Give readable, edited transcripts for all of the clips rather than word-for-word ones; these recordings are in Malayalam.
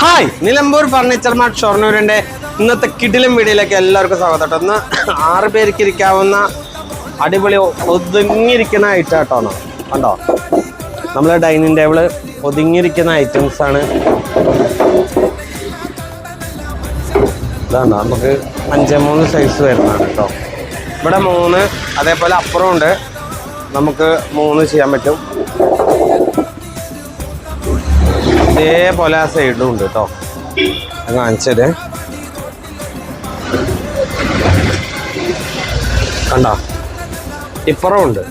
ഹായ്, നിലമ്പൂർ ഫർണിച്ചർ മാർട്ട് ഷൊർണൂരിന്റെ ഇന്നത്തെ കിടിലം വീഡിയോയിലേക്ക് എല്ലാവർക്കും സ്വാഗതം. ഒന്ന് 6 പേർക്ക് ഇരിക്കാവുന്ന അടിപൊളി ഒതുങ്ങിയിരിക്കുന്ന ഐറ്റം കേട്ടോ. കണ്ടോ, നമ്മളെ ഡൈനിങ് ടേബിള് ഒതുങ്ങിയിരിക്കുന്ന ഐറ്റംസ് ആണ്. ഇതാണ് നമുക്ക് 5-3 സൈസ് വരുന്നതാണ് കേട്ടോ. ഇവിടെ 3, അതേപോലെ അപ്പുറം ഉണ്ട്, നമുക്ക് 3 ചെയ്യാൻ പറ്റും. ഇതേപോലെ ആ സൈഡും ഉണ്ട് കേട്ടോ. കാണിച്ചത് കണ്ടോ, ഇപ്പുറം ഉണ്ട്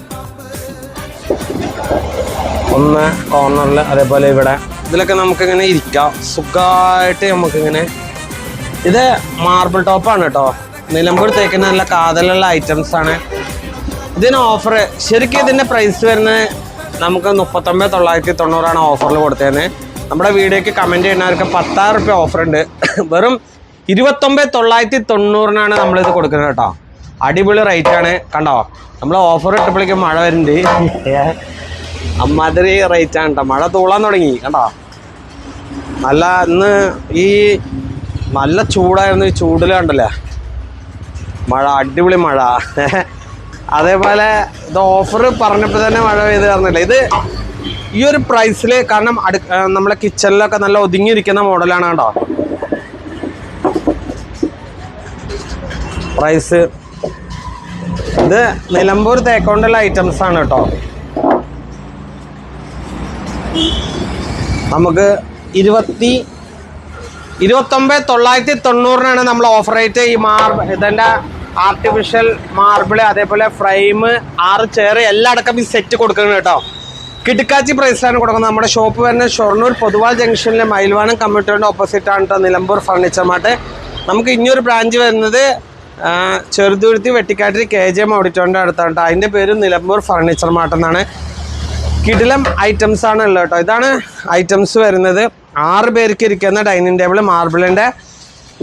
ഒന്ന് കോർണറിൽ. അതേപോലെ ഇവിടെ ഇതിലൊക്കെ നമുക്കിങ്ങനെ ഇരിക്കാം സുഖമായിട്ട്. നമുക്കിങ്ങനെ ഇത് മാർബിൾ ടോപ്പാണ് കേട്ടോ. നിലമ്പൂർ തേക്കുന്ന നല്ല കാതലുള്ള ഐറ്റംസ് ആണ്. ഇതിന് ഓഫർ ശരിക്കും ഇതിൻ്റെ പ്രൈസ് വരുന്നത് നമുക്ക് 39,990 ഓഫറിൽ കൊടുത്തതിന്. നമ്മുടെ വീഡിയോക്ക് കമൻറ്റ് ചെയ്യുന്നവർക്ക് 10,000 റുപ്യ ഓഫർ ഉണ്ട്. വെറും 29,990 നമ്മളിത് കൊടുക്കുന്നത് കേട്ടോ. അടിപൊളി റേറ്റാണ്. കണ്ടോ, നമ്മൾ ഓഫർ ഇട്ടപ്പോഴേക്കും മഴ വരുന്നുണ്ട്. അമ്മാതിരി റേറ്റാണ് കേട്ടോ. മഴ തൂളാൻ തുടങ്ങി കണ്ടോ. നല്ല ഇന്ന് ഈ നല്ല ചൂടായിരുന്നു. ഈ ചൂടിൽ കണ്ടല്ലേ മഴ, അടിപൊളി മഴ. അതേപോലെ ഇത് ഓഫർ പറഞ്ഞപ്പോൾ തന്നെ മഴ പെയ്ത് പറഞ്ഞില്ല. ഇത് ഈ ഒരു പ്രൈസിൽ, കാരണം നമ്മളെ കിച്ചണിലൊക്കെ നല്ല ഒതുങ്ങിയിരിക്കുന്ന മോഡലാണ് കേട്ടോ. പ്രൈസ് ഇത് നിലമ്പൂർ തേക്കൊണ്ടുള്ള ഐറ്റംസ് ആണ് കേട്ടോ. നമുക്ക് 29,990 നമ്മൾ ഓഫർ റേറ്റ്. ഈ ഇതിൻ്റെ ആർട്ടിഫിഷ്യൽ മാർബിള്, അതേപോലെ ഫ്രെയിം, 6 ചെയർ എല്ലാം അടക്കം ഈ സെറ്റ് കൊടുക്കുന്നത് കേട്ടോ. കിടക്കാച്ചി പ്രൈസിലാണ് കൊടുക്കുന്നത്. നമ്മുടെ ഷോപ്പ് വരുന്നത് ഷൊർണൂർ പൊതുവാൾ ജംഗ്ഷനിലെ മയിൽവാനം കമ്മ്യൂണിറ്റിയുടെ ഓപ്പോസിറ്റ് ആണ് കേട്ടോ, നിലമ്പൂർ ഫർണിച്ചർ മാർട്ട്. നമുക്ക് ഇനിയൊരു ബ്രാഞ്ച് വരുന്നത് ചെറുതുരുത്തി വെട്ടിക്കാട്ടിൽ KGM ഓഡിറ്റോറിൻ്റെ അടുത്താണ് കേട്ടോ. അതിൻ്റെ പേര് നിലമ്പൂർ ഫർണിച്ചർ മാർട്ട് എന്നാണ്. കിടിലം ഐറ്റംസ് ആണ് ഉള്ളത് കേട്ടോ. ഇതാണ് ഐറ്റംസ് വരുന്നത്. 6 പേർക്ക് ഇരിക്കുന്ന ഡൈനിങ് ടേബിൾ മാർബിളിൻ്റെ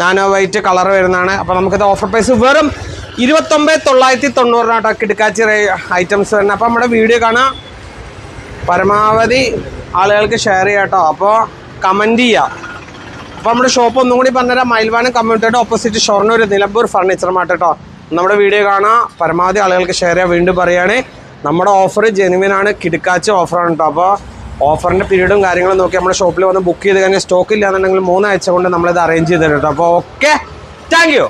നാനോ വൈറ്റ് കളർ വരുന്നതാണ്. അപ്പോൾ നമുക്കിത് ഓഫർ പ്രൈസ് വെറും 29,990 കേട്ടോ. കിടക്കാച്ചി ഐറ്റംസ് വരുന്നത്. അപ്പോൾ നമ്മുടെ വീഡിയോ കാണാം, പരമാവധി ആളുകൾക്ക് ഷെയർ ചെയ്യാം കേട്ടോ. അപ്പോൾ കമൻറ്റ് ചെയ്യാം. അപ്പോൾ നമ്മുടെ ഷോപ്പ് ഒന്നും കൂടി പറഞ്ഞുതരാം. മയിൽവാനം കമ്മ്യൂണിറ്റിയുടെ opposite Shoranur Nilambur furniture mart കേട്ടോ. നമ്മുടെ വീഡിയോ കാണാം, പരമാവധി ആളുകൾക്ക് ഷെയർ ചെയ്യാം. വീണ്ടും പറയുകയാണ്, നമ്മുടെ ഓഫർ ജെനുവിനാണ്, കിടക്കാച്ചി ഓഫറാണ് കേട്ടോ. അപ്പോൾ ഓഫറിൻ്റെ പീരീഡും കാര്യങ്ങളും നോക്കി നമ്മുടെ ഷോപ്പിൽ വന്ന് ബുക്ക് ചെയ്ത് കഴിഞ്ഞാൽ സ്റ്റോക്ക് ഇല്ലാന്നുണ്ടെങ്കിൽ 3 ആഴ്ച കൊണ്ട് നമ്മളിത് അറേഞ്ച് ചെയ്ത് തരും കേട്ടോ. അപ്പോൾ ഓക്കെ, താങ്ക് യു.